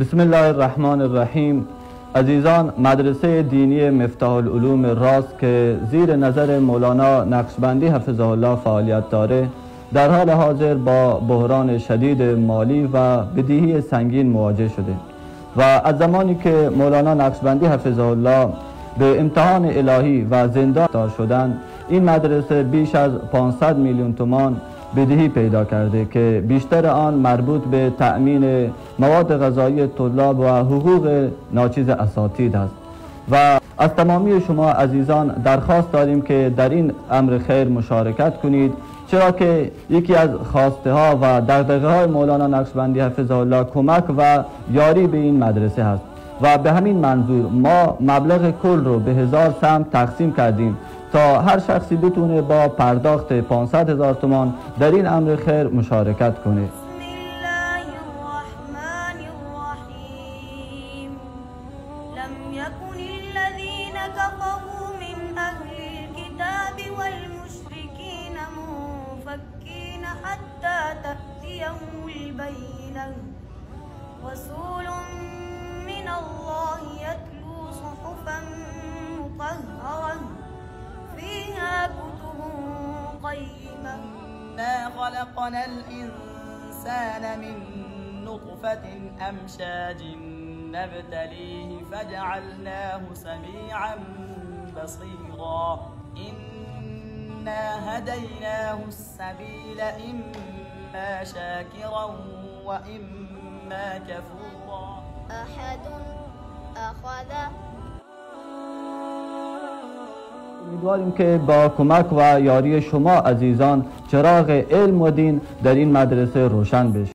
بسم الله الرحمن الرحیم. عزیزان، مدرسه دینی مفتاح العلوم راست که زیر نظر مولانا نقشبندی حفظه الله فعالیت داره، در حال حاضر با بحران شدید مالی و بدهی سنگین مواجه شده و از زمانی که مولانا نقشبندی حفظه الله به امتحان الهی و زندان دار شدند، این مدرسه بیش از 500 میلیون تومان بدهی پیدا کرده که بیشتر آن مربوط به تأمین مواد غذایی طلاب و حقوق ناچیز اساتید است و از تمامی شما عزیزان درخواست داریم که در این امر خیر مشارکت کنید، چرا که یکی از خواسته ها و دغدغه های مولانا نقشبندی حفظه الله کمک و یاری به این مدرسه هست و به همین منظور ما مبلغ کل رو به 1000 سهم تقسیم کردیم تا هر شخصی بتونه با پرداخت 500,000 تومان در این امر خیر مشارکت کنه. لم يكن الذين كفروا من أهل الكتاب والمشركين منفكين حتى تأتيهم البينة رسول من الله يتلو صحفا مطهرة فيها كتب قيمة. إنا خلقنا الإنسان من نطفة أمشاج نبتليه فجعلناه سميعا بصيرا. إنا هديناه السبيل إما شاكرا وإما كفورا. أحد أخذ. امیدواریم که با کمک و یاری شما عزیزان چراغ علم و دین در این مدرسه روشن بشه.